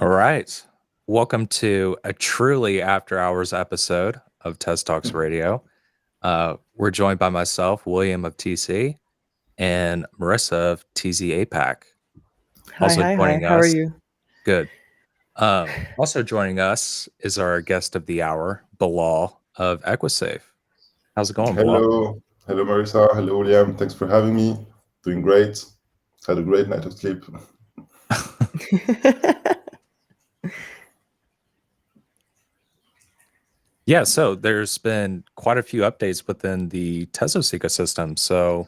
All right. Welcome to a truly after hours episode of TezTalks Radio. We're joined by myself, William of TC, and Marissa of TZ APAC. Hi, Also hi, hi. joining How are us, you? good. Also joining us is our guest of the hour, Bilal of Equisafe. How's it going, Bilal? Hello Marissa. Hello William. Thanks for having me. Doing great. Had a great night of sleep. Yeah, so there's been quite a few updates within the Tezos ecosystem. So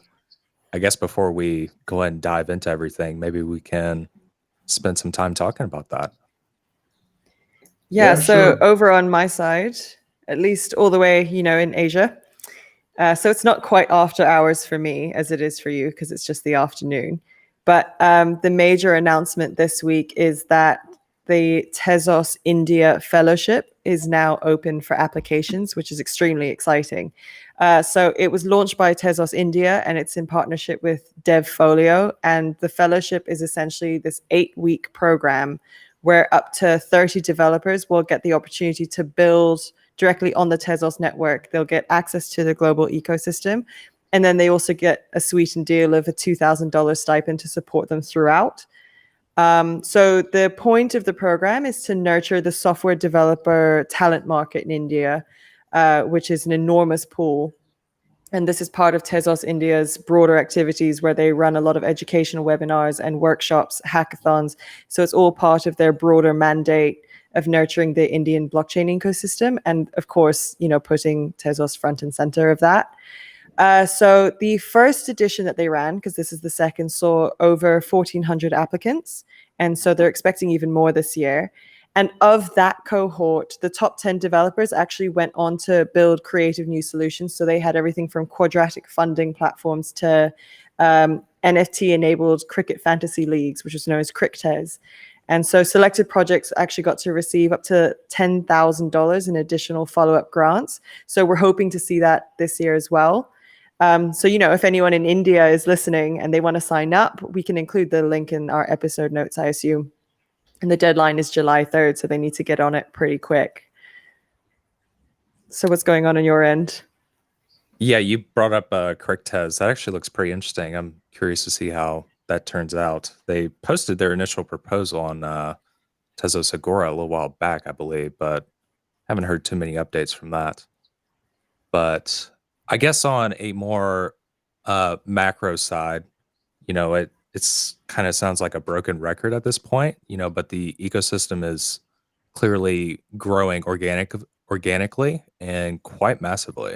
I guess before we go ahead and dive into everything, maybe we can spend some time talking about that. Yeah, so Sure. over on my side, at least all the way, in Asia. So it's not quite after hours for me as it is for you because it's just the afternoon. But the major announcement this week is that the Tezos India Fellowship is now open for applications, which is extremely exciting. So it was launched by Tezos India and it's in partnership with DevFolio. And the fellowship is essentially this 8-week program where up to 30 developers will get the opportunity to build directly on the Tezos network. They'll get access to the global ecosystem. And then they also get a sweetened deal of a $2,000 stipend to support them throughout. So the point of the program is to nurture the software developer talent market in India, which is an enormous pool. And this is part of Tezos India's broader activities where they run a lot of educational webinars and workshops, hackathons. So it's all part of their broader mandate of nurturing the Indian blockchain ecosystem. And of course, putting Tezos front and center of that. So the first edition that they ran, because this is the second, saw over 1,400 applicants. And so they're expecting even more this year. And of that cohort, the top 10 developers actually went on to build creative new solutions. So they had everything from quadratic funding platforms to NFT-enabled cricket fantasy leagues, which is known as CricTez. And so selected projects actually got to receive up to $10,000 in additional follow-up grants. So we're hoping to see that this year as well. So, if anyone in India is listening and they want to sign up, we can include the link in our episode notes, I assume. And the deadline is July 3rd, so they need to get on it pretty quick. So what's going on your end? Yeah, you brought up CricTez. That actually looks pretty interesting. I'm curious to see how that turns out. They posted their initial proposal on Tezos Agora a little while back, I believe, but haven't heard too many updates from that. But I guess on a more macro side, it's kind of sounds like a broken record at this point, but the ecosystem is clearly growing organically and quite massively.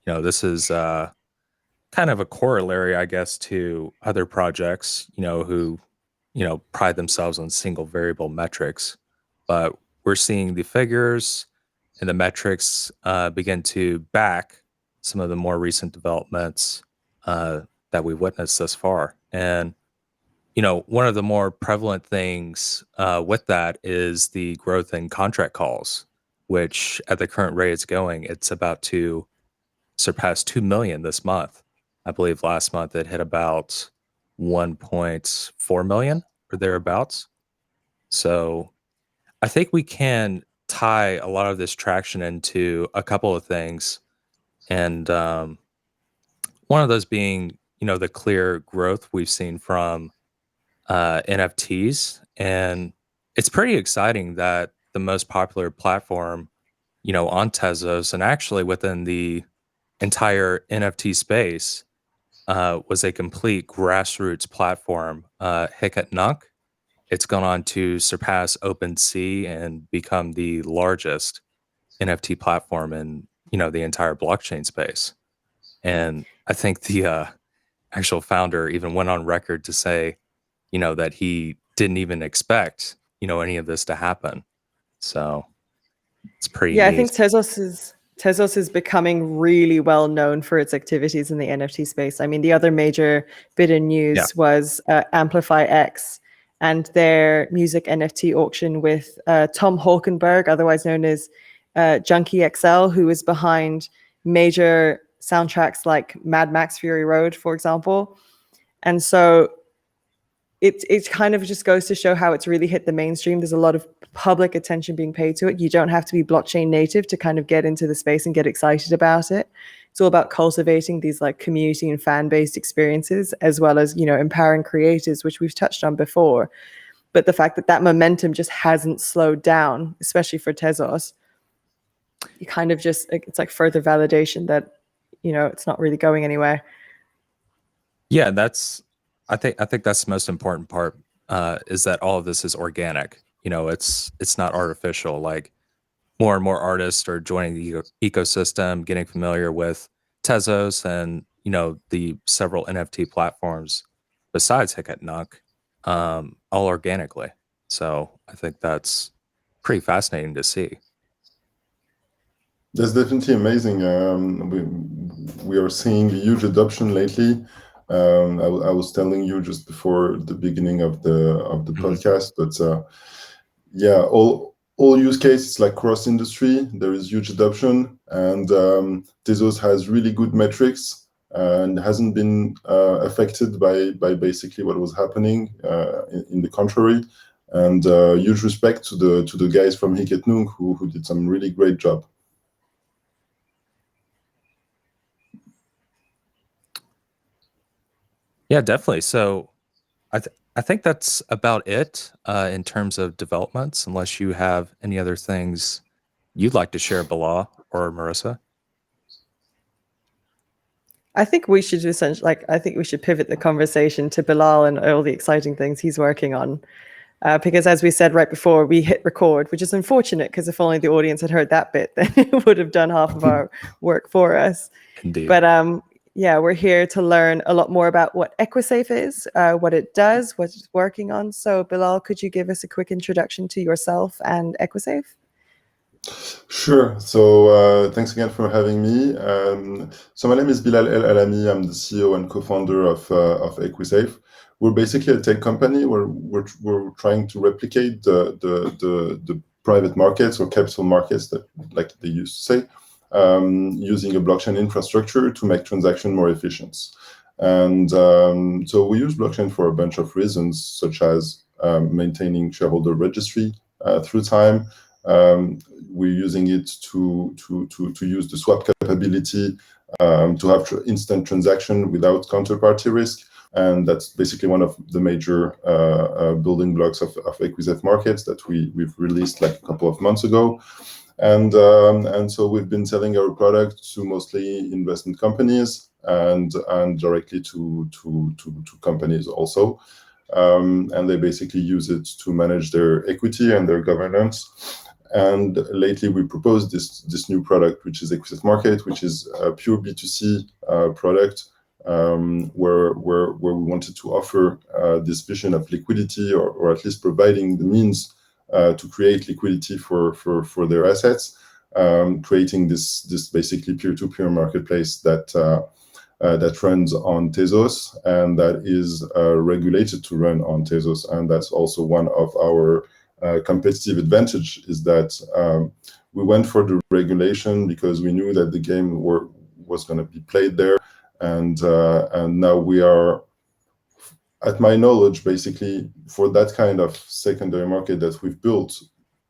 This is kind of a corollary, I guess, to other projects, who, pride themselves on single variable metrics. But we're seeing the figures and the metrics begin to back some of the more recent developments that we've witnessed thus far. And, one of the more prevalent things with that is the growth in contract calls, which at the current rate it's going, it's about to surpass 2 million this month. I believe last month it hit about 1.4 million or thereabouts. So I think we can tie a lot of this traction into a couple of things. And one of those being, the clear growth we've seen from NFTs. And it's pretty exciting that the most popular platform, on Tezos and actually within the entire NFT space was a complete grassroots platform. Hicket Nunk. It's gone on to surpass OpenSea and become the largest NFT platform in the entire blockchain space. And I think the actual founder even went on record to say, that he didn't even expect any of this to happen. So it's pretty Yeah, I neat. think Tezos is becoming really well known for its activities in the NFT space. I mean, the other major bit of news was Amplify X and their music NFT auction with Tom Holkenberg, otherwise known as Junkie XL, who is behind major soundtracks like Mad Max Fury Road, for example. And so it kind of just goes to show how it's really hit the mainstream. There's a lot of public attention being paid to it. You don't have to be blockchain native to kind of get into the space and get excited about it. It's all about cultivating these like community and fan-based experiences, as well as, empowering creators, which we've touched on before. But the fact that momentum just hasn't slowed down, especially for Tezos, you kind of just, it's like further validation that, it's not really going anywhere. Yeah, I think that's the most important part, is that all of this is organic. It's not artificial. Like, more and more artists are joining the ecosystem, getting familiar with Tezos and the several NFT platforms besides Hackathon, all organically. So I think that's pretty fascinating to see. That's definitely amazing. We are seeing a huge adoption lately. I was telling you just before the beginning of the podcast, but yeah, all use cases like cross industry, there is huge adoption, and Tezos has really good metrics and hasn't been affected by basically what was happening. In the contrary, and huge respect to the guys from Hackathon who did some really great job. Yeah, definitely. So I think that's about it in terms of developments, unless you have any other things you'd like to share, Bilal or Marissa. I think we should pivot the conversation to Bilal and all the exciting things he's working on. Because as we said right before, we hit record, which is unfortunate, because if only the audience had heard that bit, then it would have done half of our work for us. Indeed. But yeah, we're here to learn a lot more about what Equisafe is, what it does, what it's working on. So Bilal, could you give us a quick introduction to yourself and Equisafe? Sure. So thanks again for having me. So my name is Bilal El Alami. I'm the CEO and co-founder of Equisafe. We're basically a tech company. We're trying to replicate the private markets or capital markets that, like they used to say, using a blockchain infrastructure to make transaction more efficient. And so we use blockchain for a bunch of reasons, such as maintaining shareholder registry through time. We're using it to use the swap capability to have instant transaction without counterparty risk. And that's basically one of the major building blocks of Equisafe Markets that we've released like a couple of months ago. And so we've been selling our product to mostly investment companies and directly to companies also. And they basically use it to manage their equity and their governance. And lately we proposed this new product, which is Equisafe Market, which is a pure B2C product, where we wanted to offer this vision of liquidity, or at least providing the means to create liquidity for their assets, creating this basically peer-to-peer marketplace that runs on Tezos and that is regulated to run on Tezos. And that's also one of our competitive advantage, is that we went for the regulation because we knew that the game was going to be played there, and now we are, at my knowledge, basically for that kind of secondary market that we've built,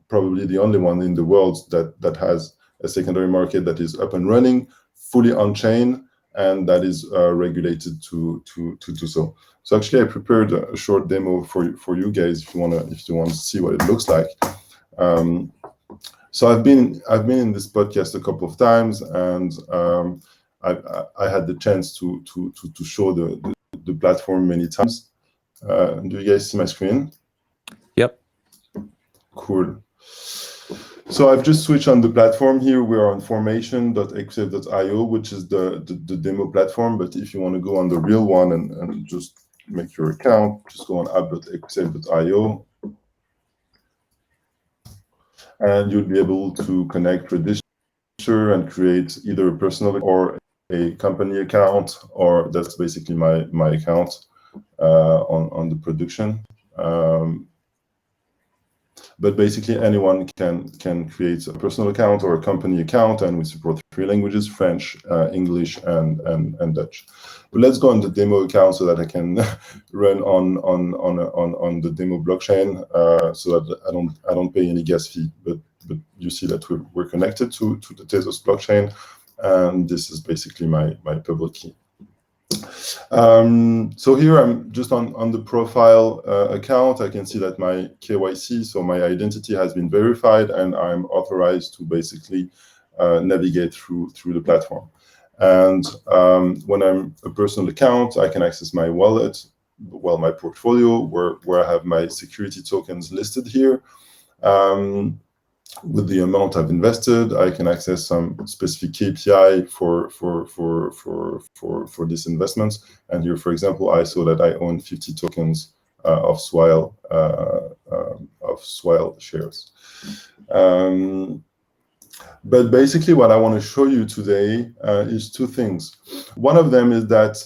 probably the only one in the world that has a secondary market that is up and running, fully on chain, and that is regulated to do so. So actually, I prepared a short demo for you guys if you want to see what it looks like. So I've been in this podcast a couple of times, and I had the chance to show the platform many times. Do you guys see my screen? Yep. Cool. So I've just switched on the platform here. We're on formation.equisafe.io, which is the demo platform. But if you want to go on the real one and just make your account, just go on app.equisafe.io. And you'll be able to connect, register, and create either a personal or a company account, or that's basically my account on the production. But basically, anyone can create a personal account or a company account, and we support 3 languages: French, English, and Dutch. But let's go on the demo account so that I can run on the demo blockchain, so that I don't pay any gas fee. But you see that we're connected to the Tezos blockchain, and this is basically my public key. So here I'm just on the profile account. I can see that my KYC, so my identity, has been verified, and I'm authorized to basically navigate through the platform. And when I'm a personal account, I can access my wallet, well, my portfolio, where I have my security tokens listed here. With the amount I've invested, I can access some specific KPI for this investment. And here, for example, I saw that I own 50 tokens of Swile shares. But basically, what I want to show you today is 2 things. One of them is that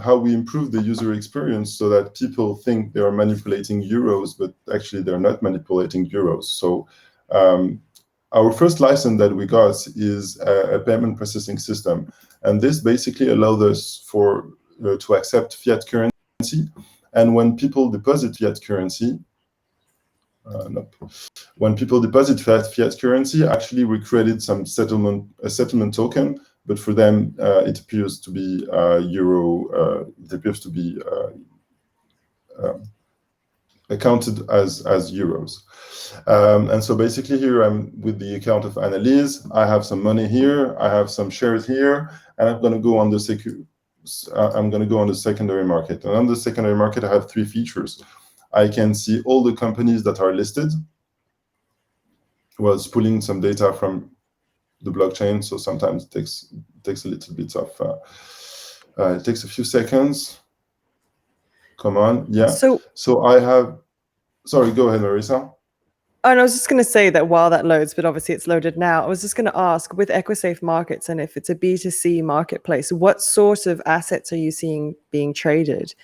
how we improve the user experience so that people think they are manipulating euros, but actually they're not manipulating euros. So our first license that we got is a payment processing system, and this basically allowed us to accept fiat currency. And when people deposit fiat currency, when people deposit fiat currency, actually we created a settlement token, but for them it appears to be euro. It appears to be accounted as euros. And so basically here I'm with the account of Annalise. I have some money here, I have some shares here, and I'm going to go on the secondary market. And on the secondary market, I have 3 features. I can see all the companies that are listed. Well, it's pulling some data from the blockchain, so sometimes it takes a little bit of it takes a few seconds. Come on, yeah. So I have. Sorry, go ahead, Marissa. Oh, and I was just going to say that while that loads, but obviously it's loaded now, I was just going to ask, with Equisafe Markets, and if it's a B2C marketplace, what sort of assets are you seeing being traded?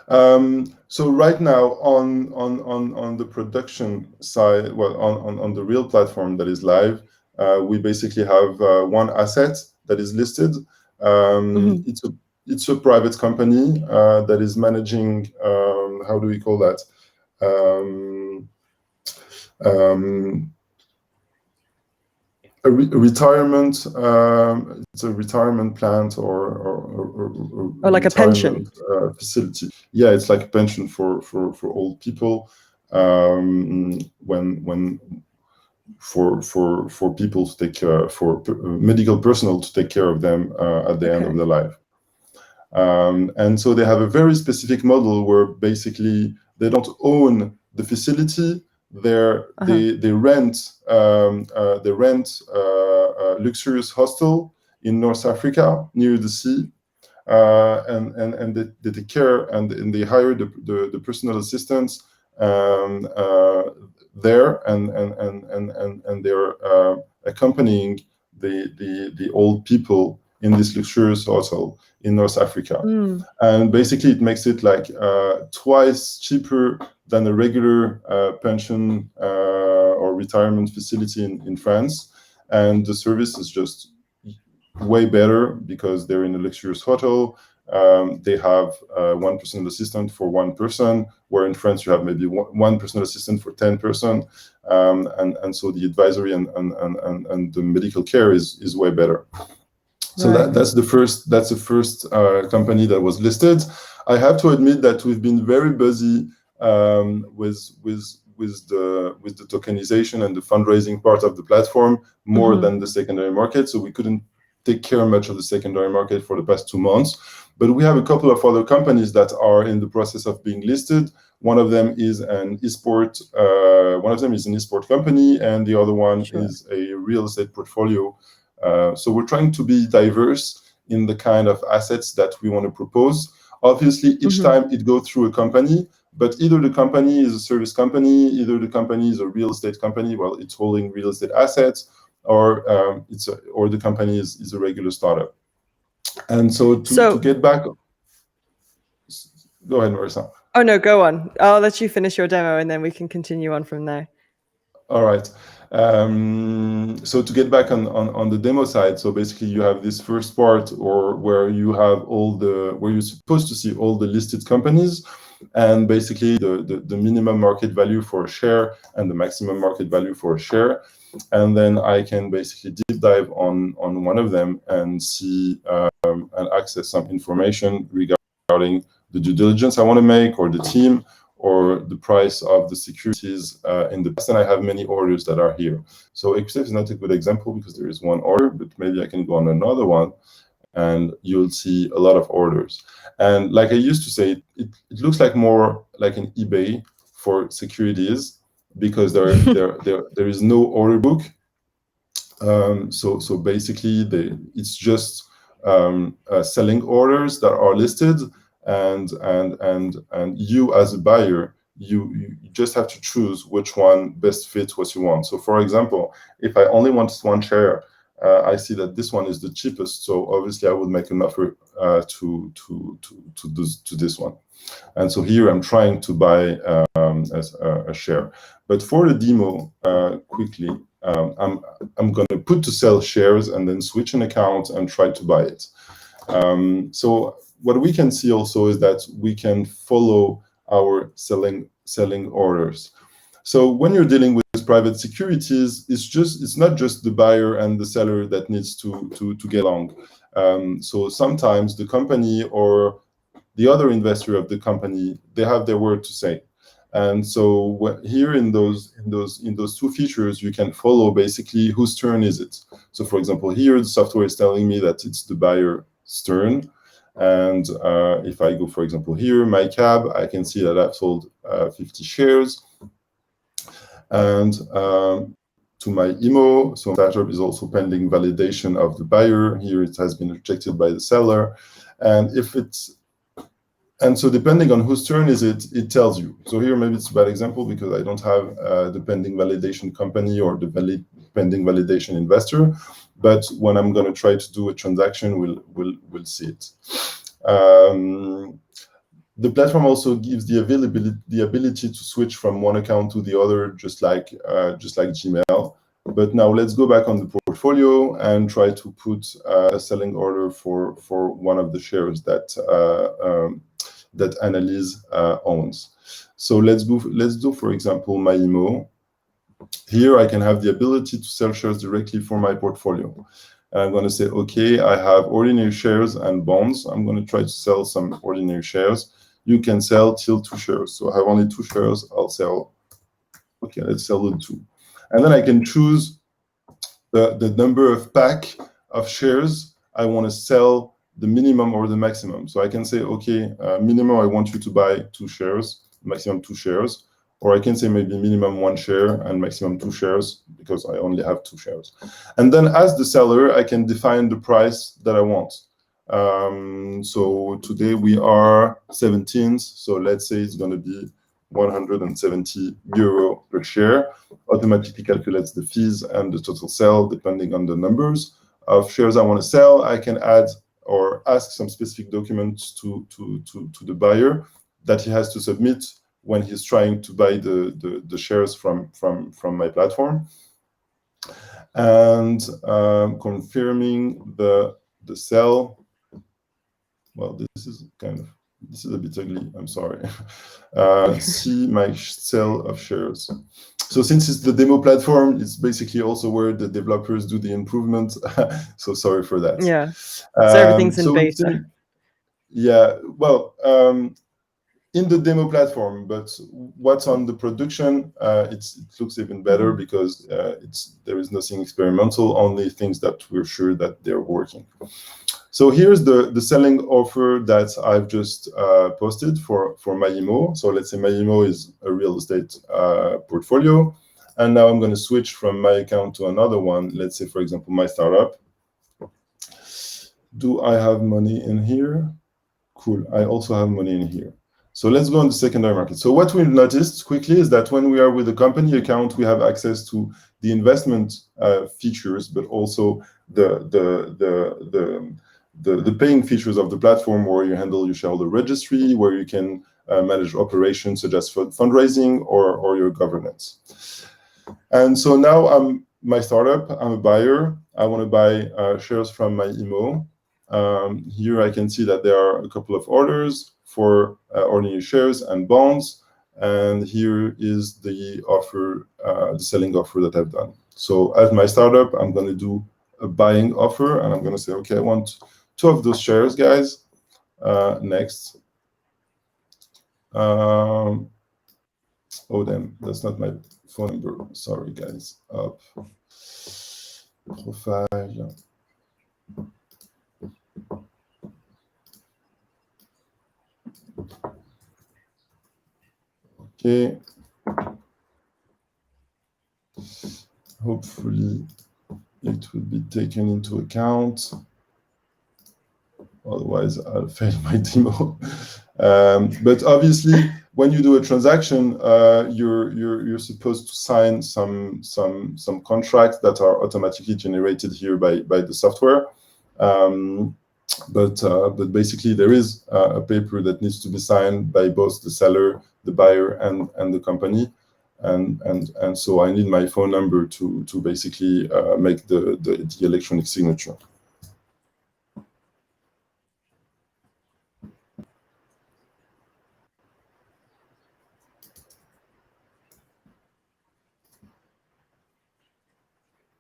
So right now on the production side, well, on the real platform that is live, we basically have 1 asset that is listed. It's a private company that is managing, how do we call that? A retirement. It's a retirement plant or like a pension facility. Yeah, it's like a pension for old people. When for people to take care, for medical personnel to take care of them at the end of their life. And so they have a very specific model where basically they don't own the facility. They rent a luxurious hostel in North Africa near the sea, and they take care and they hire the personal assistants there, and they're accompanying the old people in this luxurious hotel in North Africa. And basically it makes it like twice cheaper than a regular pension or retirement facility in France. And the service is just way better because they're in a luxurious hotel. They have 1 personal assistant for 1 person, where in France you have maybe 1 personal assistant for 10 person. And so the advisory and the medical care is way better. So that's the first company that was listed. I have to admit that we've been very busy with the tokenization and the fundraising part of the platform more than the secondary market. So we couldn't take care much of the secondary market for the past 2 months. But we have a couple of other companies that are in the process of being listed. One of them is an esport. One of them is an esport company, and the other one is a real estate portfolio. So we're trying to be diverse in the kind of assets that we want to propose. Obviously, each time it goes through a company, but either the company is a service company, either the company is a real estate company, well, it's holding real estate assets, or the company is a regular startup. And so to get back, go ahead, Marissa. Oh, no, go on. I'll let you finish your demo and then we can continue on from there. All right. So to get back on the demo side, so basically you have this first part or where you have where you're supposed to see all the listed companies and basically the minimum market value for a share and the maximum market value for a share. And then I can basically deep dive on one of them and see and access some information regarding the due diligence I want to make or the team or the price of the securities in the past. And I have many orders that are here. So Equisafe is not a good example because there is one order, but maybe I can go on another one and you'll see a lot of orders. And like I used to say, it looks like more like an eBay for securities because there is no order book. So basically it's just selling orders that are listed, and you as a buyer, you just have to choose which one best fits what you want. So for example, if I only want one share, I see that this one is the cheapest, so obviously I would make an offer to this one. And so here I'm trying to buy as a share. But for the demo, quickly, I'm going to put to sell shares and then switch an account and try to buy it. So what we can see also is that we can follow our selling orders. So when you're dealing with private securities, it's not just the buyer and the seller that needs to get along. So sometimes the company or the other investor of the company, they have their word to say. And so here in those two features, you can follow basically whose turn is it. So for example, here the software is telling me that it's the buyer's turn. And if I go, for example, here, my cab, I can see that I've sold 50 shares. And to my IMO, so startup is also pending validation of the buyer. Here it has been rejected by the seller. And so depending on whose turn is it, it tells you. So here maybe it's a bad example because I don't have the pending validation company or the pending validation investor. But when I'm going to try to do a transaction, we'll see it. The platform also gives the ability to switch from one account to the other, just like Gmail. But now let's go back on the portfolio and try to put a selling order for one of the shares that Annalise owns. So let's do, for example, my IMO. Here I can have the ability to sell shares directly for my portfolio. And I'm going to say, okay, I have ordinary shares and bonds. I'm going to try to sell some ordinary shares. You can sell till 2 shares. So I have only 2 shares. I'll sell. Okay, let's sell the 2. And then I can choose the number of pack of shares I want to sell, the minimum or the maximum. So I can say, okay, minimum, I want you to buy 2 shares, maximum 2 shares. Or I can say maybe minimum 1 share and maximum 2 shares because I only have 2 shares. And then as the seller, I can define the price that I want. So today we are 17th. So let's say it's going to be 170 euro per share. Automatically calculates the fees and the total sell depending on the numbers of shares I want to sell. I can add or ask some specific documents to the buyer that he has to submit when he's trying to buy the shares from my platform, and confirming the sell. Well, this is a bit ugly. I'm sorry. See my sell of shares. So since it's the demo platform, it's basically also where the developers do the improvement. So sorry for that. Yeah. So everything's in beta. Yeah. Well. In the demo platform, but what's on the production, it looks even better because there is nothing experimental, only things that we're sure that they're working. So here's the selling offer that I've just posted for my IMO. So let's say my IMO is a real estate portfolio, and now I'm going to switch from my account to another one. Let's say, for example, my startup. Do I have money in here? Cool. I also have money in here. So let's go on the secondary market. So what we've noticed quickly is that when we are with the company account, we have access to the investment features, but also the paying features of the platform, where you handle your shareholder registry, where you can manage operations such as fundraising or your governance. And so now I'm my startup, I'm a buyer. I want to buy shares from my IMO. Here I can see that there are a couple of orders for ordinary shares and bonds. And here is the offer, the selling offer that I've done. So as my startup, I'm going to do a buying offer, and I'm going to say, okay, I want 2 of those shares, guys. Next. Oh, damn, that's not my phone number. Sorry, guys. Up. Profile. Okay. Hopefully it will be taken into account. Otherwise, I'll fail my demo. But obviously, when you do a transaction, you're supposed to sign some contracts that are automatically generated here by the software. But basically, there is a paper that needs to be signed by both the seller, the buyer, and the company. And so I need my phone number to basically make the electronic signature.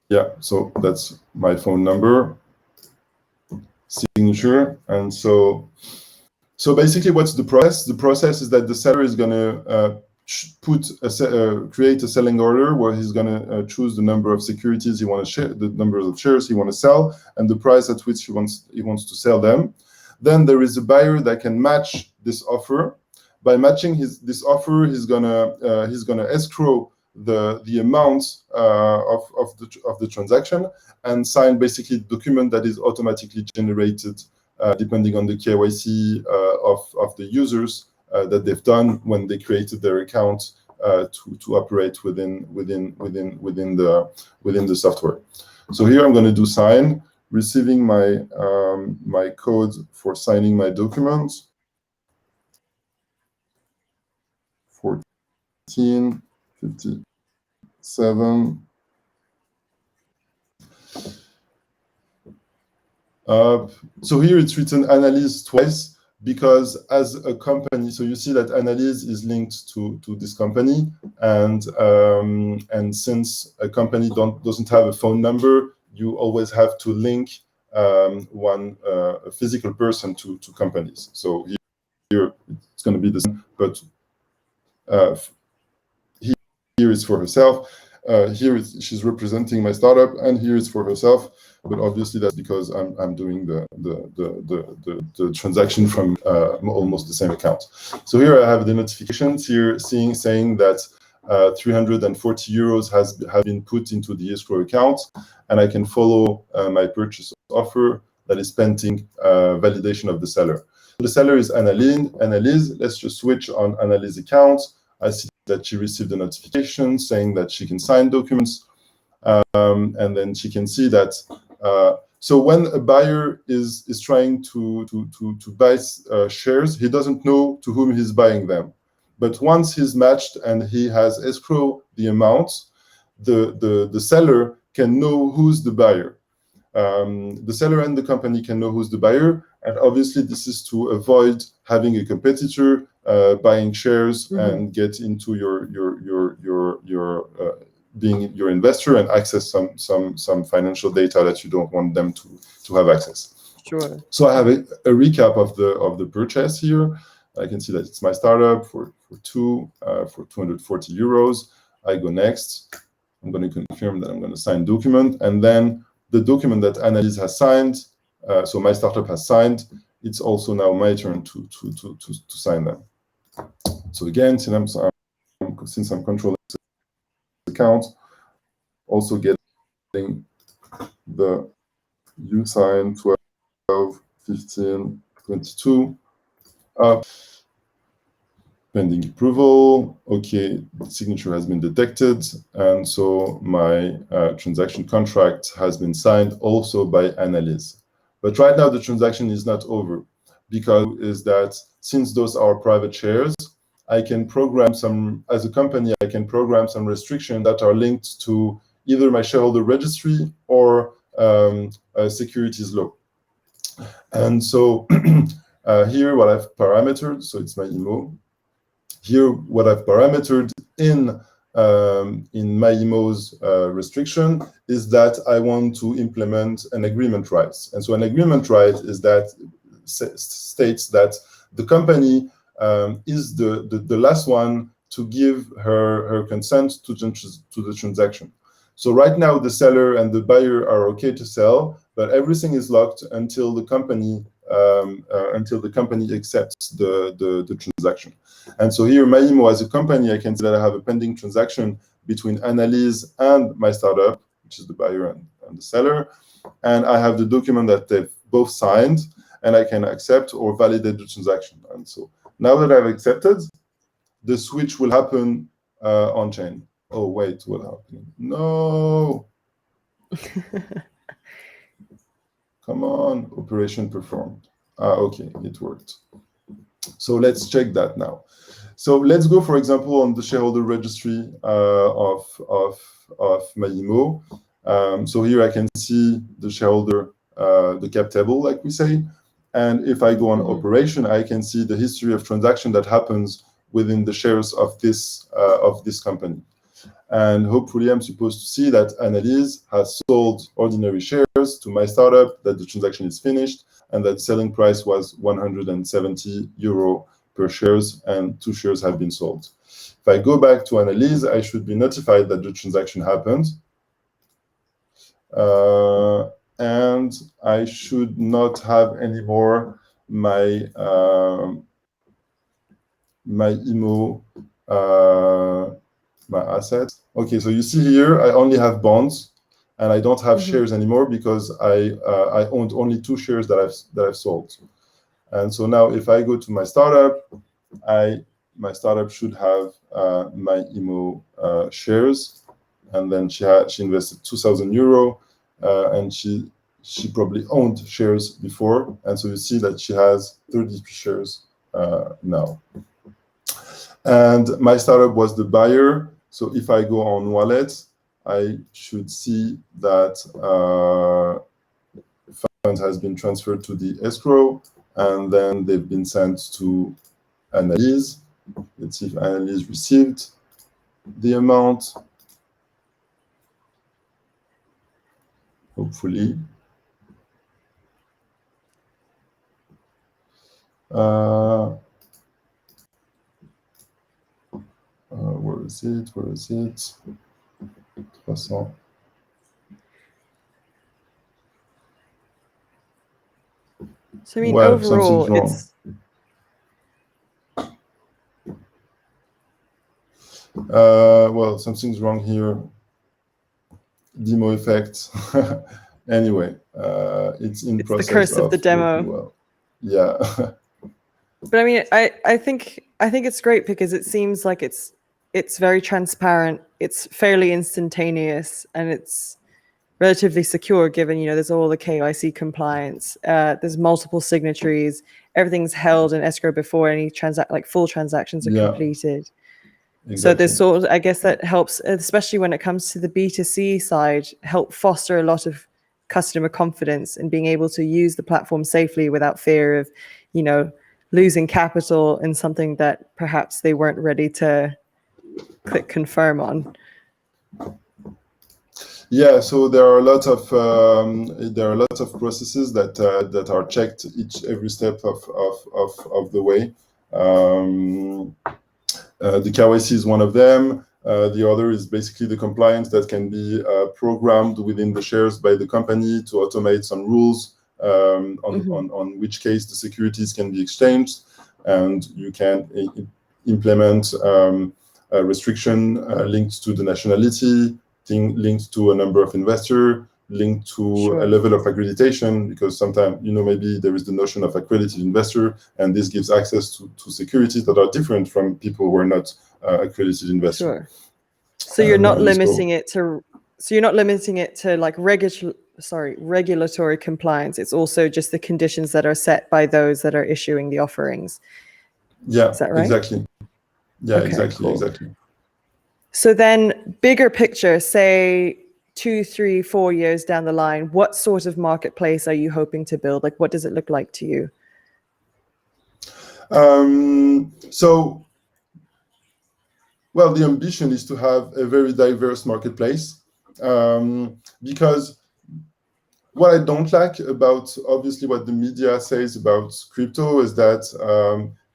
Yeah, so that's my phone number, signature, and so basically, what's the process? The process is that the seller is going to create a selling order where he's going to choose the number of securities he wants to share, the number of shares he wants to sell, and the price at which he wants to sell them. Then there is a buyer that can match this offer. By matching this offer, he's gonna escrow the amount of the transaction and sign basically the document that is automatically generated depending on the KYC of the users that they've done when they created their account to operate within the software. So here I'm going to do sign, receiving my my code for signing my document. 1457. So here it's written analyze twice because as a company, so you see that analyze is linked to this company, and since a company doesn't have a phone number, you always have to link a physical person to companies. So here it's going to be the same, but here is for herself. She's representing my startup, and here is for herself. But obviously, that's because I'm doing the transaction from almost the same account. So here I have the notifications here saying that 340 euros have been put into the escrow account, and I can follow my purchase offer that is pending validation of the seller. The seller is Annalise. Let's just switch on Annalise's account. I see that she received a notification saying that she can sign documents, and then she can see that. So when a buyer is trying to buy shares, he doesn't know to whom he's buying them. But once he's matched and he has escrow the amount, the seller can know who's the buyer. The seller and the company can know who's the buyer, and obviously this is to avoid having a competitor buying shares and get into your being your investor and access some financial data that you don't want them to have access. Sure. So I have a recap of the purchase here. I can see that it's my startup for 240 euros. I go next. I'm going to confirm that I'm going to sign document, and then the document that Annalise has signed, so my startup has signed, it's also now my turn to sign them. So again, since I'm controlling the account, also getting the you sign 12, 15, 22. Pending approval. Okay, the signature has been detected, and so my transaction contract has been signed also by Annalise. But right now the transaction is not over. because is that since those are private shares, I can program some, as a company, I can program some restrictions that are linked to either my shareholder registry or a securities law. And so here what I've parametered, so it's my IMO. Here what I've parametered in my IMO's restriction is that I want to implement an agreement right. And so an agreement right is that states that the company is the last one to give her consent to the transaction. So right now the seller and the buyer are okay to sell, but everything is locked until the company accepts the transaction. And so here, my IMO as a company, I can see that I have a pending transaction between Annalise and my startup, which is the buyer and the seller. And I have the document that they've both signed, and I can accept or validate the transaction. And so now that I've accepted, the switch will happen on chain. Oh, wait, what happened? No. Come on, operation performed. Okay, it worked. So let's check that now. So let's go, for example, on the shareholder registry of my IMO. So here I can see the shareholder, the cap table, like we say. And if I go on operation, I can see the history of transaction that happens within the shares of this company. And hopefully I'm supposed to see that Annalise has sold ordinary shares to my startup, that the transaction is finished, and that selling price was 170 euro per shares, and 2 shares have been sold. If I go back to Annalise, I should be notified that the transaction happened. And I should not have anymore my my IMO, my assets. Okay, so you see here, I only have bonds, and I don't have shares anymore because I owned only 2 shares that I've sold. And so now, if I go to my startup, my startup should have my IMO shares, and then she invested 2,000 euro, and she probably owned shares before, and so you see that she has 30 shares now. And my startup was the buyer. So if I go on wallet, I should see that funds has been transferred to the escrow, and then they've been sent to Annalise. Let's see if Annalise received the amount. Hopefully. Where is it? Where is it? 300. So I mean, Well, overall, something's wrong. Well, something's wrong here. Demo effect. Anyway, it's in process. The curse of the demo. Well. Yeah. But I mean, I think it's great because it seems like it's very transparent. It's fairly instantaneous, and it's relatively secure given, there's all the KYC compliance. There's multiple signatories. Everything's held in escrow before any full transactions are completed. Exactly. So there's sort of, I guess that helps, especially when it comes to the B2C side, help foster a lot of customer confidence in being able to use the platform safely without fear of, losing capital in something that perhaps they weren't ready to click confirm on. Yeah, so there are a lot of processes that are checked every step of the way. The KYC is one of them. The other is basically the compliance that can be programmed within the shares by the company to automate some rules on which case the securities can be exchanged, and you can implement a restriction linked to the nationality, linked to a number of investors, linked to a level of accreditation, because sometimes, maybe there is the notion of accredited investor, and this gives access to securities that are different from people who are not accredited investors. Sure. So you're not limiting it to So you're not limiting it to like regulatory compliance. It's also just the conditions that are set by those that are issuing the offerings. Yeah, Is that right? exactly. Yeah, Okay, exactly, cool. exactly. So then bigger picture, say 2, 3, 4 years down the line, what sort of marketplace are you hoping to build? Like, what does it look like to you? Well, the ambition is to have a very diverse marketplace, because what I don't like about obviously what the media says about crypto is that,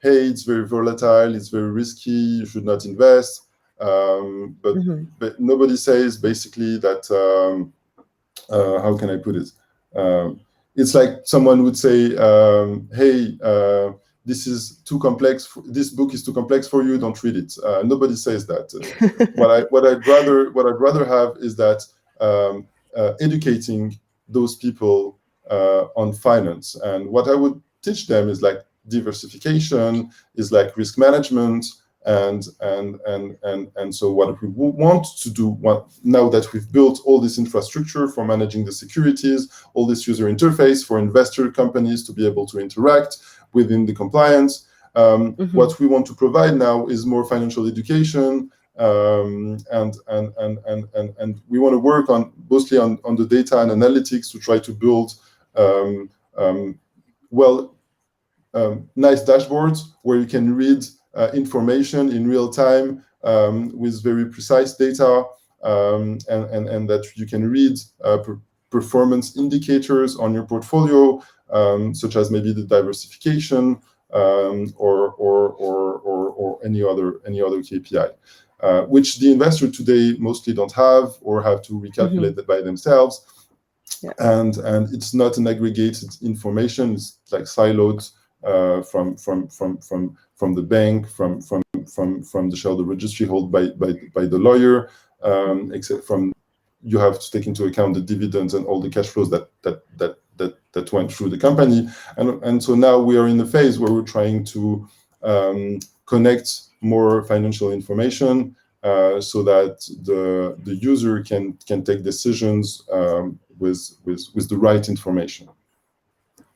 hey, it's very volatile, it's very risky, you should not invest. But nobody says basically that, how can I put it? It's like someone would say, hey, this is too complex. This book is too complex for you. Don't read it. Nobody says that. What I'd rather have is that, educating those people on finance, and what I would teach them is like diversification, is like risk management, and so what we want to do now that we've built all this infrastructure for managing the securities, all this user interface for investor companies to be able to interact within the compliance, what we want to provide now is more financial education, and we want to work on mostly on the data and analytics to try to build nice dashboards where you can read information in real time, with very precise data, and that you can read performance indicators on your portfolio, such as maybe the diversification, or any other KPI, which the investor today mostly don't have or have to recalculate that by themselves. Yeah. And it's not an aggregated information. It's like siloed from the bank, from the shareholder registry held by the lawyer, except from you have to take into account the dividends and all the cash flows that went through the company, and so now we are in the phase where we're trying to connect more financial information, so that the user can take decisions with the right information.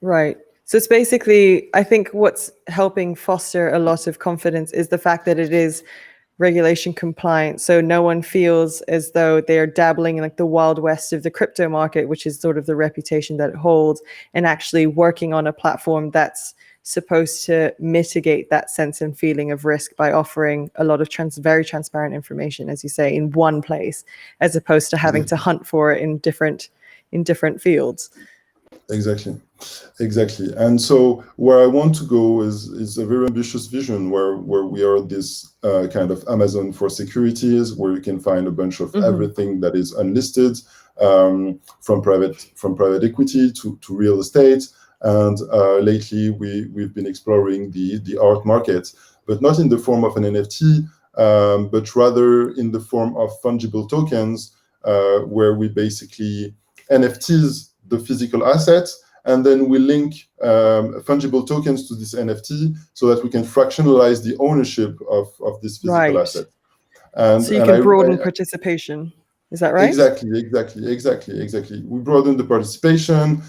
Right. So it's basically, I think what's helping foster a lot of confidence is the fact that it is regulation compliant. So no one feels as though they're dabbling in like the wild west of the crypto market, which is sort of the reputation that it holds, and actually working on a platform that's supposed to mitigate that sense and feeling of risk by offering a lot of very transparent information, as you say, in one place, as opposed to having to hunt for it in different fields. Exactly. And so where I want to go is a very ambitious vision where we are this kind of Amazon for securities, where you can find a bunch of everything that is unlisted, from private equity to real estate. And lately we've been exploring the art market, but not in the form of an NFT, but rather in the form of fungible tokens, where we basically NFTs the physical assets, and then we link fungible tokens to this NFT so that we can fractionalize the ownership of this physical asset. And so you can broaden participation. Is that right? Exactly. We broaden the participation.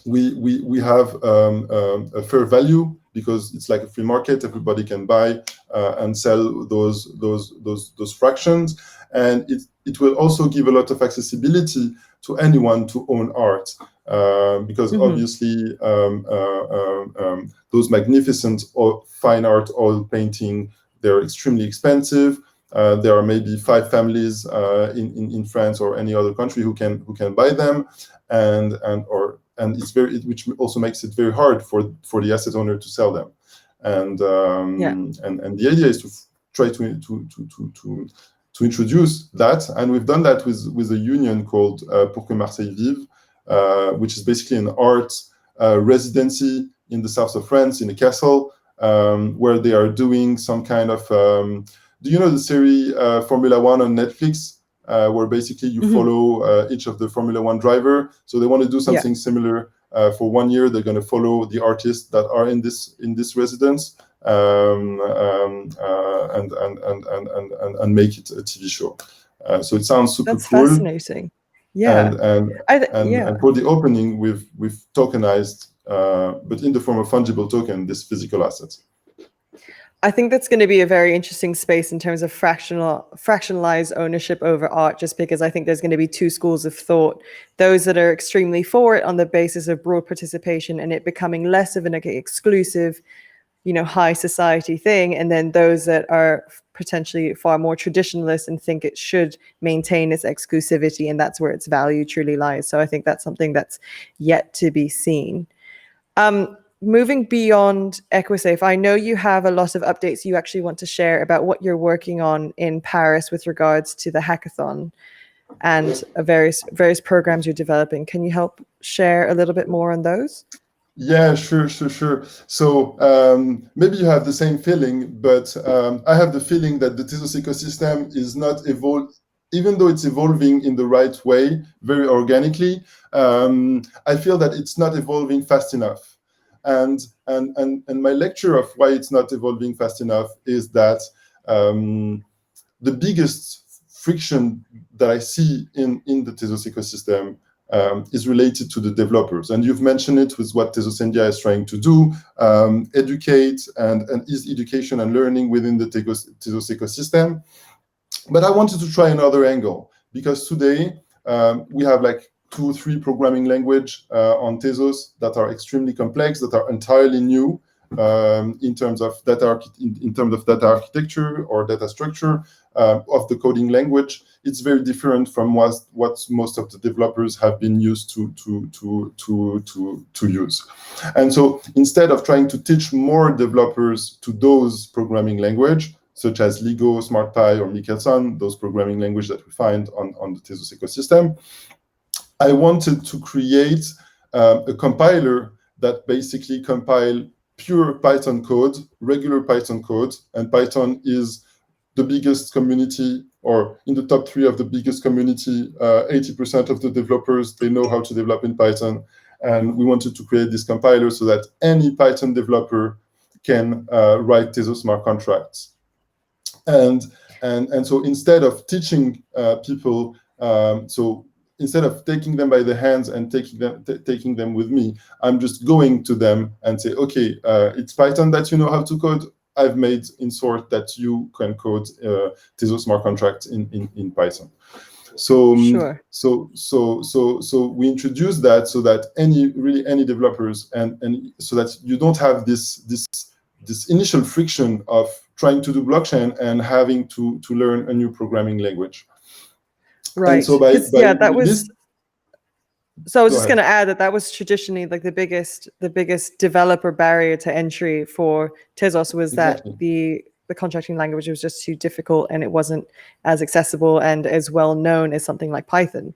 We have a fair value because it's like a free market. Everybody can buy and sell those fractions, and it will also give a lot of accessibility to anyone to own art, because obviously those magnificent fine art oil painting, they're extremely expensive. There are maybe 5 families in France or any other country who can buy them, and it's which also makes it very hard for the asset owner to sell them. And the idea is to try to introduce that, and we've done that with a union called Pour que Marseille Vive, which is basically an art residency in the south of France in a castle, where they are doing some kind of do you know the series Formula One on Netflix, where basically you follow each of the Formula One driver? So they want to do something similar. For 1 year, they're going to follow the artists that are in this residence, and make it a TV show. So it sounds super That's cool. fascinating. Yeah. And for the opening, we've tokenized, but in the form of fungible token, this physical asset. I think that's going to be a very interesting space in terms of fractionalized ownership over art, just because I think there's going to be two schools of thought. Those that are extremely for it on the basis of broad participation and it becoming less of an exclusive, high society thing. And then those that are potentially far more traditionalist and think it should maintain its exclusivity. And that's where its value truly lies. So I think that's something that's yet to be seen. Moving beyond Equisafe, I know you have a lot of updates you actually want to share about what you're working on in Paris with regards to the hackathon and various programs you're developing. Can you help share a little bit more on those? Yeah, sure. So maybe you have the same feeling, but I have the feeling that the Tezos ecosystem is not evolved, even though it's evolving in the right way, very organically. I feel that it's not evolving fast enough. And my lecture of why it's not evolving fast enough is that the biggest friction that I see in the Tezos ecosystem is related to the developers. And you've mentioned it with what Tezos India is trying to do, educate and ease education and learning within the Tezos ecosystem. But I wanted to try another angle, because today we have like 2-3 programming language on Tezos that are extremely complex, that are entirely new in terms of data architecture or data structure of the coding language. It's very different from what most of the developers have been used to use. And so instead of trying to teach more developers to those programming language, such as Lego, SmartPy, or Michelson, those programming language that we find on the Tezos ecosystem, I wanted to create a compiler that basically compile pure Python code, regular Python code, and Python is the biggest community, or in the top 3 of the biggest community. 80% of the developers, they know how to develop in Python, and we wanted to create this compiler so that any Python developer can write Tezos smart contracts. And so instead of teaching people, instead of taking them by the hands and taking them with me, I'm just going to them and say, okay, it's Python that you know how to code. I've made in sort that you can code Tezos smart contracts in Python. So sure. So we introduced that so that any developers and so that you don't have this initial friction of trying to do blockchain and having to learn a new programming language. Right. And so So I was just going to add that was traditionally like the biggest developer barrier to entry for Tezos was exactly. That the contracting language was just too difficult and it wasn't as accessible and as well known as something like Python.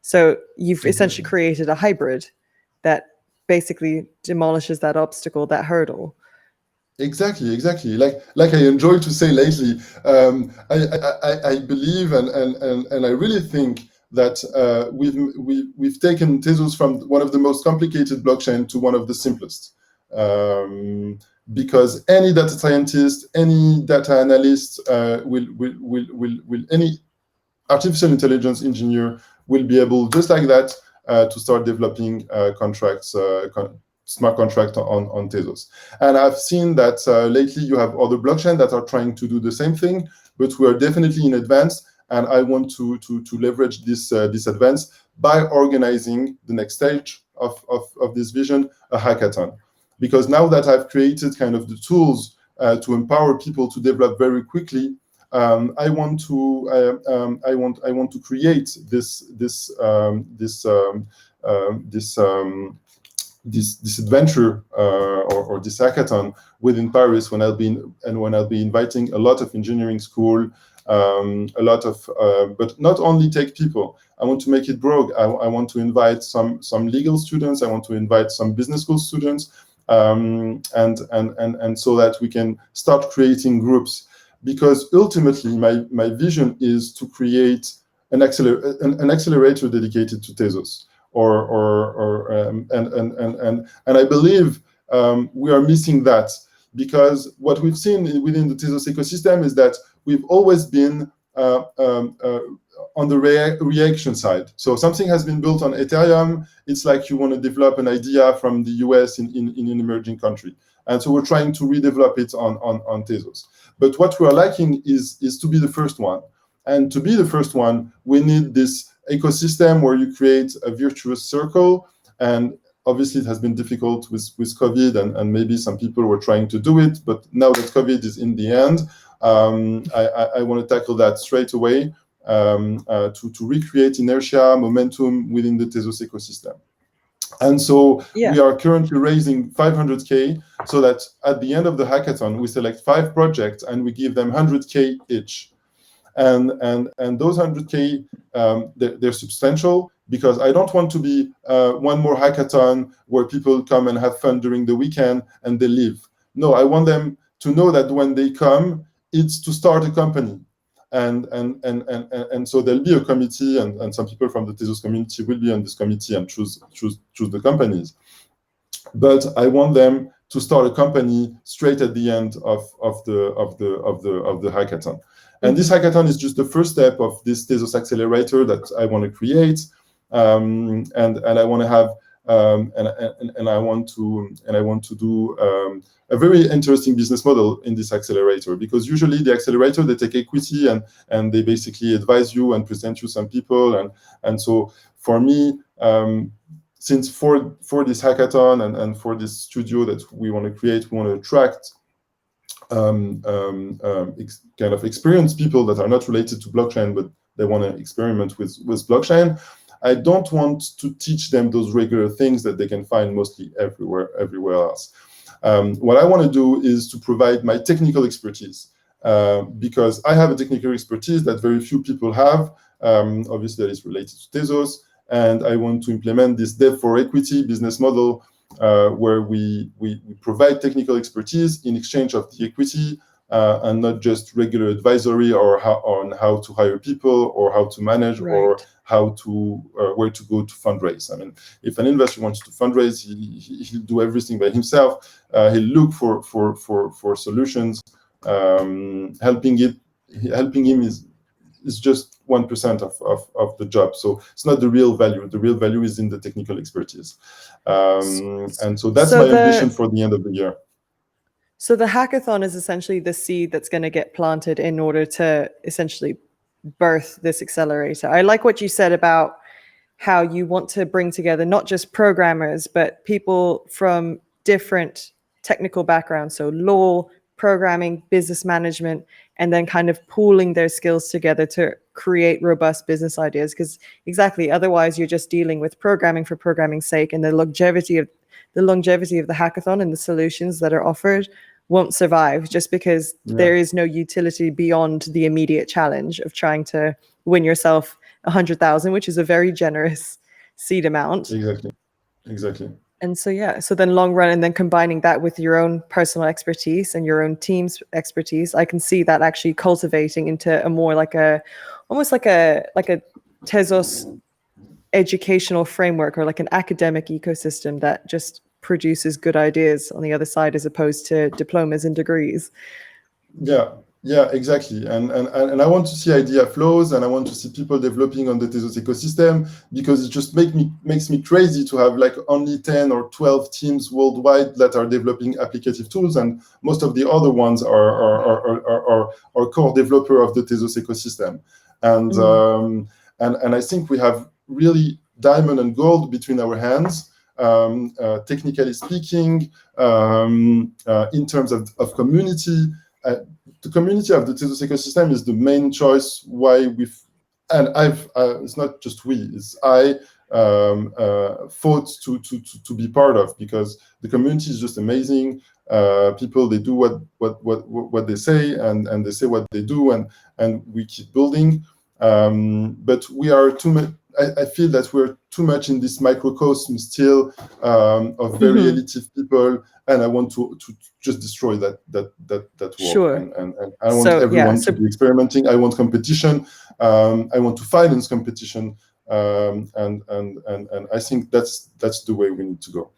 So you've essentially created a hybrid that basically demolishes that obstacle, that hurdle. Exactly. Like I enjoy to say lately, I believe and I really think that we've taken Tezos from one of the most complicated blockchain to one of the simplest, because any data scientist, any data analyst, will any artificial intelligence engineer will be able, just like that, to start developing contracts. Smart contract on Tezos. And I've seen that lately you have other blockchains that are trying to do the same thing, but we are definitely in advance. And I want to leverage this advance by organizing the next stage of this vision, a hackathon. Because now that I've created kind of the tools to empower people to develop very quickly, I want to create this adventure or this hackathon within Paris when I'll be inviting a lot of engineering school, a lot of but not only tech people. I want to make it broad. I want to invite some legal students. I want to invite some business school students, and so that we can start creating groups. Because ultimately, my vision is to create an accelerator dedicated to Tezos. And I believe we are missing that, because what we've seen within the Tezos ecosystem is that we've always been on the reaction side. So something has been built on Ethereum. It's like you want to develop an idea from the US in an emerging country. And so we're trying to redevelop it on Tezos. But what we're lacking is to be the first one. And to be the first one, we need this ecosystem where you create a virtuous circle. And obviously it has been difficult with COVID, and maybe some people were trying to do it. But now that COVID is in the end, I want to tackle that straight away to recreate inertia, momentum within the Tezos ecosystem. And so we are currently raising 500K so that at the end of the hackathon, we select 5 projects and we give them 100K each. And those 100K, they're substantial, because I don't want to be one more hackathon where people come and have fun during the weekend and they leave. No, I want them to know that when they come, it's to start a company. And so there'll be a committee, and some people from the Tezos community will be on this committee and choose the companies. But I want them to start a company straight at the end of the hackathon. And this hackathon is just the first step of this Tezos Accelerator that I want to create, and I want to have and I want to do a very interesting business model in this accelerator, because usually the accelerator, they take equity and they basically advise you and present you some people, and so for me, since for this hackathon and for this studio that we want to create, we want to attract kind of experienced people that are not related to blockchain, but they want to experiment with blockchain. I don't want to teach them those regular things that they can find mostly everywhere else. What I want to do is to provide my technical expertise, because I have a technical expertise that very few people have. Obviously, that is related to Tezos, and I want to implement this dev for equity business model, where we provide technical expertise in exchange of the equity, and not just regular advisory on how to hire people or how to manage, right, or how to where to go to fundraise. I mean, if an investor wants to fundraise, he'll do everything by himself. He'll look for solutions. Helping him is just 1% of the job. So it's not the real value. The real value is in the technical expertise. And so that's my ambition for the end of the year. So the hackathon is essentially the seed that's going to get planted in order to essentially birth this accelerator. I like what you said about how you want to bring together not just programmers, but people from different technical backgrounds. So law, programming, business management, and then kind of pooling their skills together to create robust business ideas. Because exactly, otherwise you're just dealing with programming for programming's sake, and the longevity of the hackathon and the solutions that are offered won't survive, just because there is no utility beyond the immediate challenge of trying to win yourself 100,000, which is a very generous seed amount. Exactly. And so then long run, and then combining that with your own personal expertise and your own team's expertise, I can see that actually cultivating into a more almost like a Tezos educational framework, or like an academic ecosystem that just produces good ideas on the other side, as opposed to diplomas and degrees. Yeah, exactly. And I want to see idea flows, and I want to see people developing on the Tezos ecosystem, because it just makes me crazy to have like only 10 or 12 teams worldwide that are developing applicative tools, and most of the other ones are core developer of the Tezos ecosystem. And I think we have really diamond and gold between our hands, technically speaking, in terms of community. The community of the Tezos ecosystem is the main choice why it's not just it's I fought to be part of, because the community is just amazing. People, they do what they say, and they say what they do, and we keep building. But we are too much. I feel that we're too much in this microcosm still, of very elitist people, and I want to just destroy that world. Sure. And I want everyone to be experimenting. I want competition. I want to finance competition, and I think that's the way we need to go.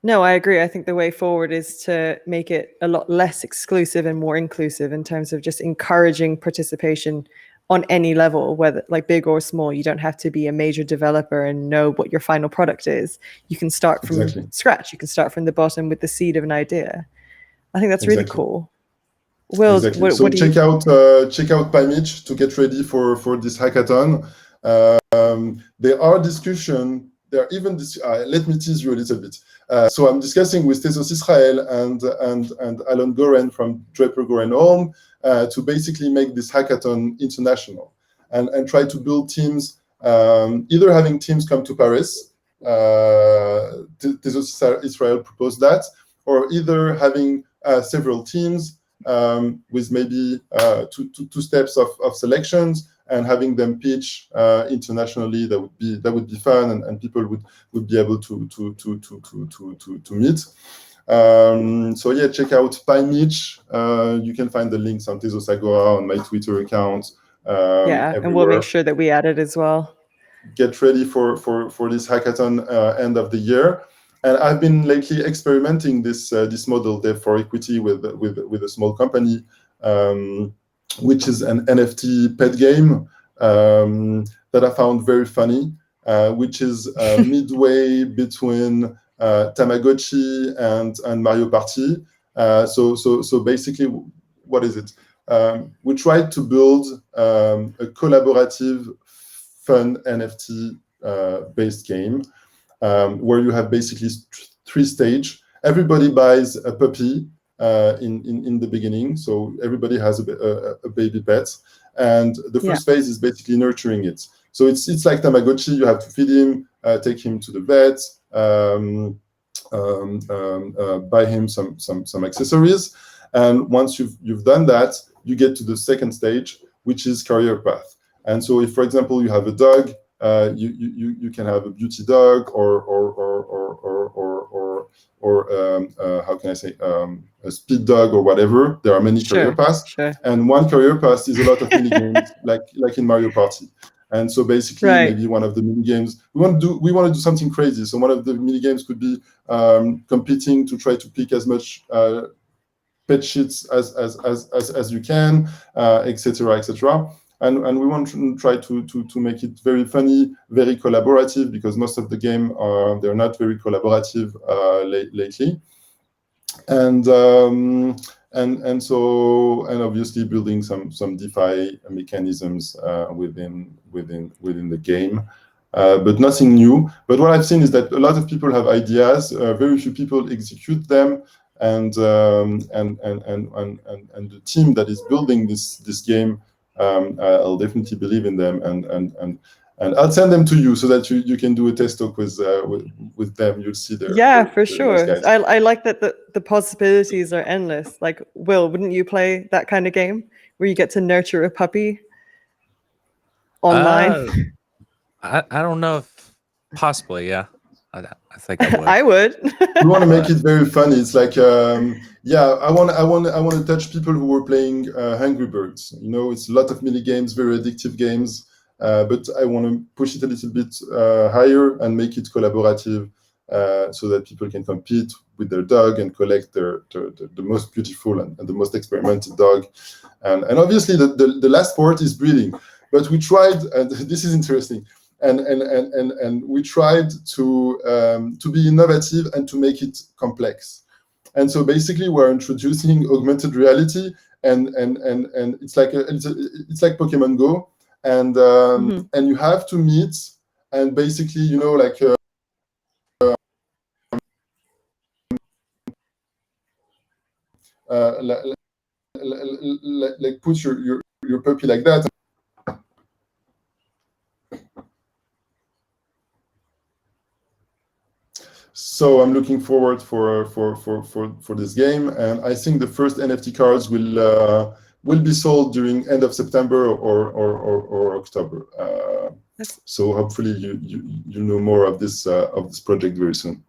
No, I agree. I think the way forward is to make it a lot less exclusive and more inclusive, in terms of just encouraging participation on any level, whether like big or small. You don't have to be a major developer and know what your final product is. You can start from scratch. You can start from the bottom with the seed of an idea. I think that's really cool. Will, So check out PyMitch to get ready for this hackathon. There are discussion. There are even let me tease you a little bit. So I'm discussing with Tezos Israel and Alon Goren from Draper Goren Home to basically make this hackathon international and try to build teams. Either having teams come to Paris. Tezos Israel proposed that, or either having several teams with maybe two steps of selections and having them pitch internationally. That would be fun, and people would be able to meet. So yeah, check out PyMitch. You can find the links on Tezos Agora, on my Twitter account. Yeah, everywhere. And we'll make sure that we add it as well. Get ready for this hackathon end of the year. And I've been lately experimenting this model, Dev for Equity, with a small company, which is an NFT pet game that I found very funny, which is midway between Tamagotchi and Mario Party. So basically, what is it? We tried to build a collaborative, fun NFT based game. Where you have basically 3 stages. Everybody buys a puppy in the beginning, so everybody has a baby pet, and the first phase is basically nurturing it. So it's like Tamagotchi. You have to feed him, take him to the vet, buy him some accessories, and once you've done that, you get to the second stage, which is career path. And so, if for example you have a dog. You can have a beauty dog or how can I say a speed dog or whatever. There are many career paths, and one career path is a lot of mini games like in Mario Party. And so basically, maybe one of the mini games we want to do something crazy. So one of the mini games could be competing to try to pick as much pet sheets as you can, etc., etc. And we want to try to make it very funny, very collaborative, because most of the game they're not very collaborative lately. And obviously building some DeFi mechanisms within the game, but nothing new. But what I've seen is that a lot of people have ideas, very few people execute them, and the team that is building this game. I'll definitely believe in them, and I'll send them to you so that you can do a test talk with them. You'll see their for sure. Nice. I like that the possibilities are endless. Like, Will, wouldn't you play that kind of game where you get to nurture a puppy online? I don't know if possibly, yeah. I think I would. I would. We want to make it very funny. It's like, I want to touch people who were playing Angry Birds. You know, it's a lot of mini games, very addictive games. But I want to push it a little bit higher and make it collaborative, so that people can compete with their dog and collect the most beautiful and the most experimented dog. And obviously the last part is breeding. But we tried, and this is interesting. And we tried to be innovative and to make it complex. And so basically, we're introducing augmented reality, and it's like Pokemon Go, and and you have to meet, and basically, you know, like put your puppy like that. So I'm looking forward for this game, and I think the first NFT cards will be sold during end of September or October. So hopefully you know more of this project very soon.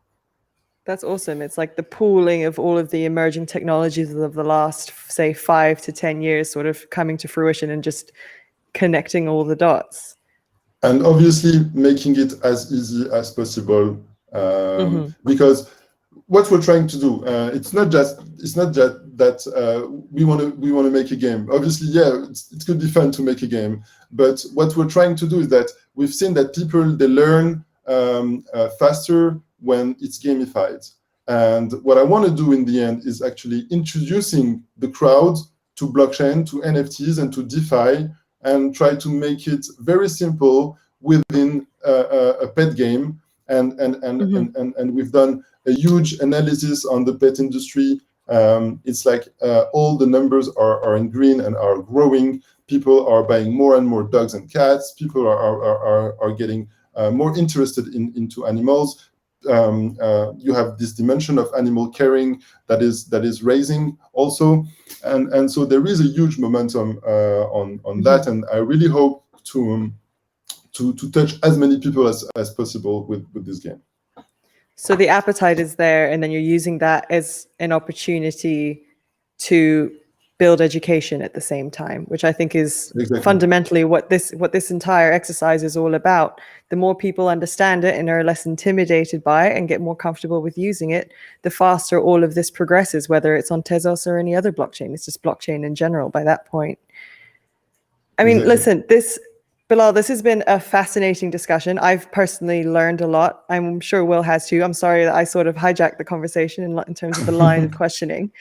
That's awesome. It's like the pooling of all of the emerging technologies of the last, say, 5 to 10 years sort of coming to fruition and just connecting all the dots. And obviously making it as easy as possible, because what we're trying to do, it's not that we want to make a game. Obviously, yeah, it could be fun to make a game, but what we're trying to do is that we've seen that people, they learn faster when it's gamified. And what I want to do in the end is actually introducing the crowd to blockchain, to NFTs, and to DeFi, and try to make it very simple within a pet game. And we've done a huge analysis on the pet industry. It's like all the numbers are in green and are growing. People are buying more and more dogs and cats. People are getting more interested into animals. You have this dimension of animal caring that is raising also, and so there is a huge momentum on that, and I really hope to touch as many people as possible with this game. So the appetite is there, and then you're using that as an opportunity to build education at the same time, which I think is fundamentally what this entire exercise is all about. The more people understand it and are less intimidated by it and get more comfortable with using it, the faster all of this progresses, whether it's on Tezos or any other blockchain. It's just blockchain in general by that point. I mean, listen, Bilal, this has been a fascinating discussion. I've personally learned a lot. I'm sure Will has too. I'm sorry that I sort of hijacked the conversation in terms of the line of questioning.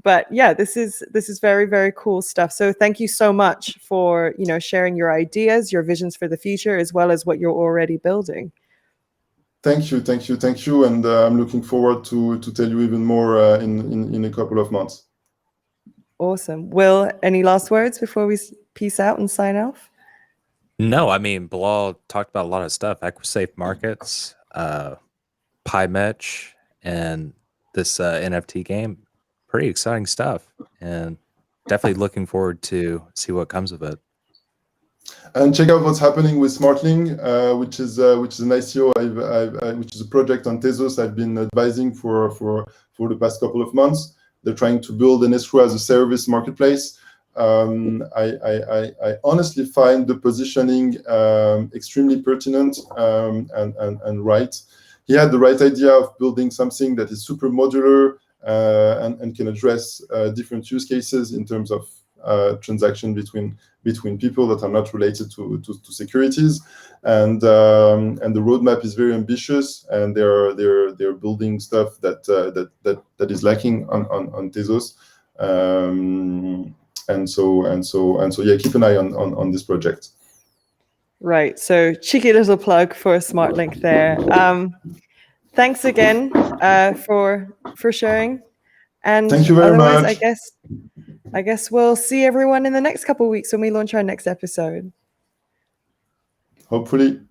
But yeah, this is very, very cool stuff. So thank you so much for, sharing your ideas, your visions for the future, as well as what you're already building. Thank you. And I'm looking forward to tell you even more in a couple of months. Awesome. Will, any last words before we peace out and sign off? No, I mean, Bilal talked about a lot of stuff. Equisafe Markets, PyMetch, and this NFT game. Pretty exciting stuff, and definitely looking forward to see what comes of it. And check out what's happening with Smartling, which is an ICO, which is a project on Tezos I've been advising for the past couple of months. They're trying to build an escrow as a service marketplace. I honestly find the positioning extremely pertinent and right. He had the right idea of building something that is super modular and can address different use cases in terms of transaction between people that are not related to securities, and the roadmap is very ambitious, and they're building stuff that is lacking on Tezos, and so yeah, keep an eye on this project. Right. So cheeky little plug for SmartLink there. Thanks again for sharing. And thank you very much. I guess we'll see everyone in the next couple of weeks when we launch our next episode. Hopefully.